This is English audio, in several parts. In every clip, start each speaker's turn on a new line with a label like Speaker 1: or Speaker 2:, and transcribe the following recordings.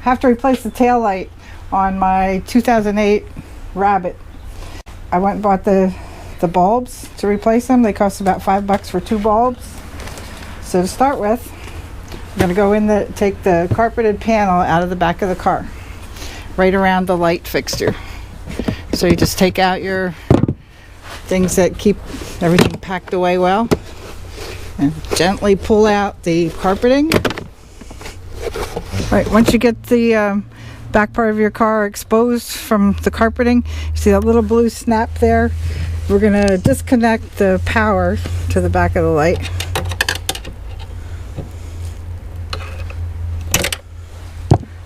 Speaker 1: have to replace the tail light on my 2008 Rabbit. I went and bought the bulbs to replace them. They cost about $5 for 2 bulbs. So to start with, I'm going to go in take the carpeted panel out of the back of the car, right around the light fixture. So you just take out your things that keep everything packed away well, and gently pull out the carpeting. Right, once you get the back part of your car exposed from the carpeting, you see that little blue snap there? We're going to disconnect the power to the back of the light.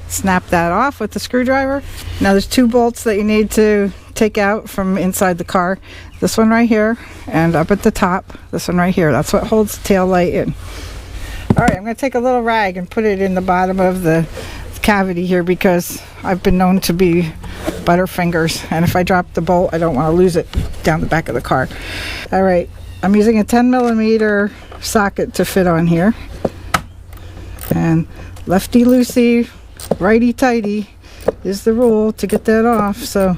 Speaker 1: Snap that off with the screwdriver. Now there's 2 bolts that you need to take out from inside the car. This one right here, and up at the top, this one right here. That's what holds the tail light in. Alright, I'm going to take a little rag and put it in the bottom of the cavity here, because I've been known to be butterfingers, and if I drop the bolt, I don't want to lose it down the back of the car. Alright, I'm using a 10mm socket to fit on here, and lefty loosey, righty tighty is the rule to get that off. So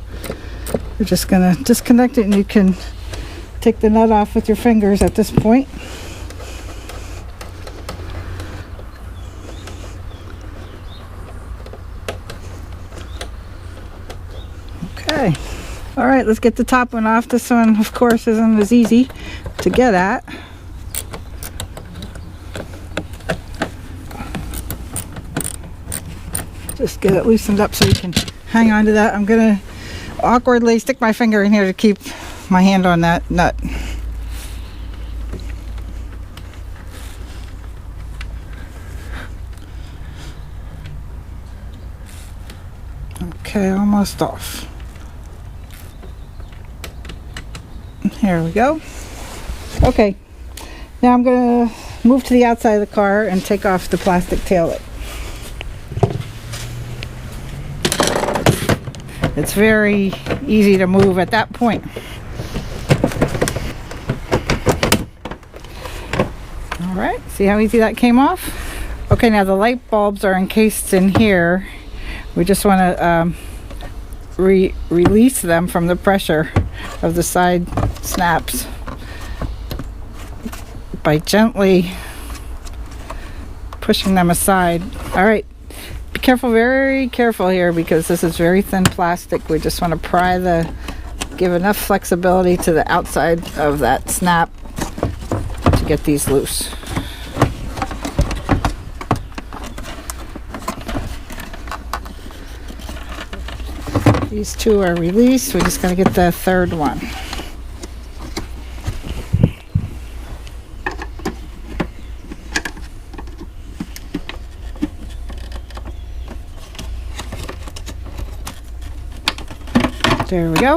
Speaker 1: we're just gonna disconnect it, and you can take the nut off with your fingers at this point. Okay, all right, let's get the top one off. This one, of course, isn't as easy to get at. Just get it loosened up so you can hang on to that. I'm gonna awkwardly stick my finger in here to keep my hand on that nut. Okay, almost off. Here we go. Okay, now I'm gonna move to the outside of the car and take off the plastic taillight. It's very easy to move at that point. All right, see how easy that came off? Okay, now the light bulbs are encased in here. We just want to release them from the pressure of the side snaps by gently pushing them aside. All right. Be careful, very careful here, because this is very thin plastic. We just want to give enough flexibility to the outside of that snap to get these loose. These 2 are released. We're just going to get the 3rd one. There we go.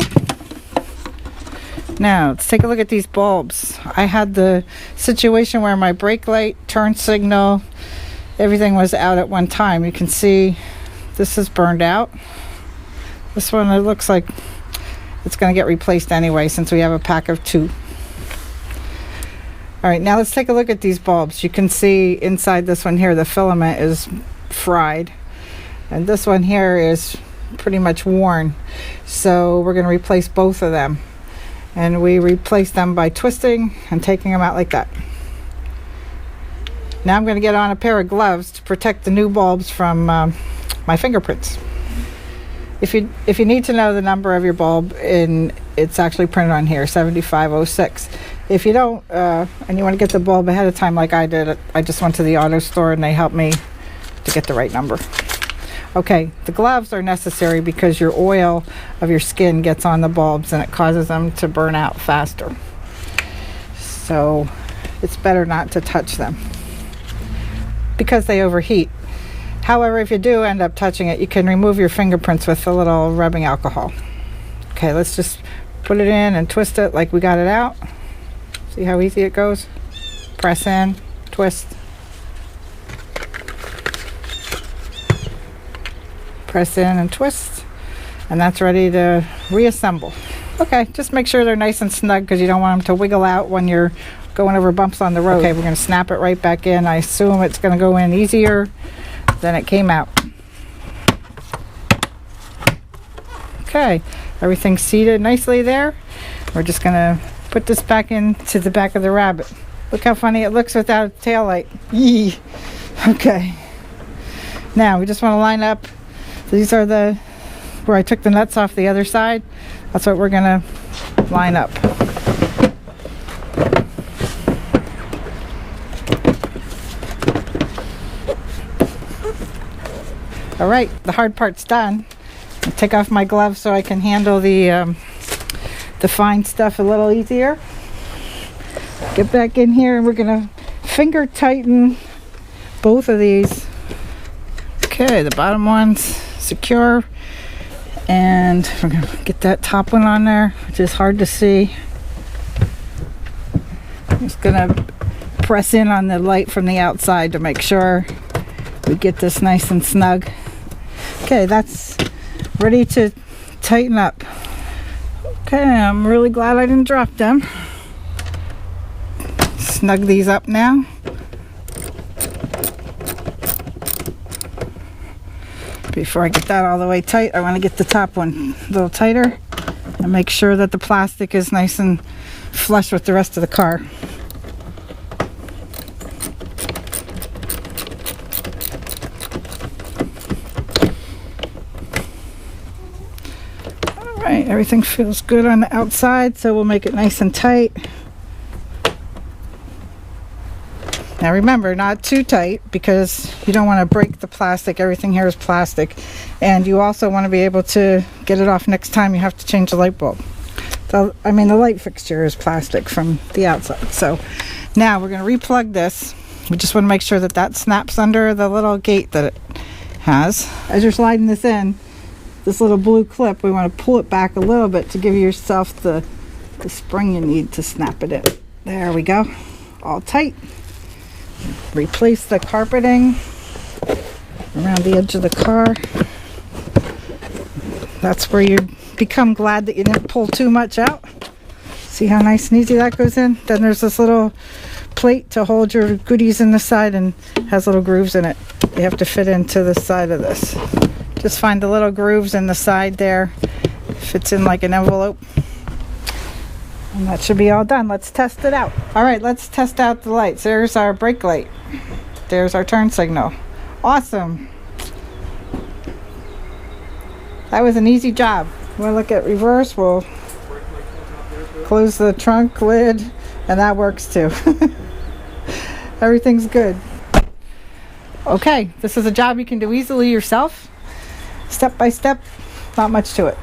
Speaker 1: Now let's take a look at these bulbs. I had the situation where my brake light, turn signal, everything was out at one time. You can see this is burned out. This one, it looks like it's going to get replaced anyway, since we have a pack of 2. Alright, now let's take a look at these bulbs. You can see inside this one here, the filament is fried, and this one here is pretty much worn. So we're going to replace both of them, and we replace them by twisting and taking them out like that. Now I'm going to get on a pair of gloves to protect the new bulbs from my fingerprints. If you need to know the number of your bulb, it's actually printed on here, 7506. If you don't, and you want to get the bulb ahead of time like I did, I just went to the auto store and they helped me to get the right number. Okay, the gloves are necessary because your oil of your skin gets on the bulbs and it causes them to burn out faster. So it's better not to touch them because they overheat. However, if you do end up touching it, you can remove your fingerprints with a little rubbing alcohol. Okay, let's just put it in and twist it like we got it out. See how easy it goes? Press in, twist. Press in and twist, and that's ready to reassemble. Okay, just make sure they're nice and snug because you don't want them to wiggle out when you're going over bumps on the road. Okay, we're going to snap it right back in. I assume it's going to go in easier than it came out. Okay, everything's seated nicely there. We're just gonna put this back into the back of the Rabbit. Look how funny it looks without a tail light. Yee. Okay. Now we just want to line up. These are where I took the nuts off the other side. That's what we're gonna line up. All right, the hard part's done. I'll take off my gloves so I can handle the fine stuff a little easier. Get back in here and we're gonna finger tighten both of these. Okay, the bottom one's secure, and we're gonna get that top one on there, which is hard to see. I'm just gonna press in on the light from the outside to make sure we get this nice and snug. Okay, that's ready to tighten up. Okay, I'm really glad I didn't drop them. Snug these up now. Before I get that all the way tight, I want to get the top one a little tighter and make sure that the plastic is nice and flush with the rest of the car. Alright, everything feels good on the outside, so we'll make it nice and tight. Now remember, not too tight because you don't want to break the plastic. Everything here is plastic. And you also want to be able to get it off next time you have to change the light bulb. So, I mean, the light fixture is plastic from the outside. So now we're going to replug this. We just want to make sure that that snaps under the little gate that it has. As you're sliding this in, this little blue clip, we want to pull it back a little bit to give yourself the spring you need to snap it in. There we go. All tight. Replace the carpeting around the edge of the car. That's where you become glad that you didn't pull too much out. See how nice and easy that goes in? Then there's this little plate to hold your goodies in the side and has little grooves in it. You have to fit into the side of this. Just find the little grooves in the side there. Fits in like an envelope. And that should be all done. Let's test it out. All right, let's test out the lights. There's our brake light. There's our turn signal. Awesome. That was an easy job. We'll look at reverse. We'll close the trunk lid, and that works too. Everything's good. Okay, this is a job you can do easily yourself. Step by step, not much to it.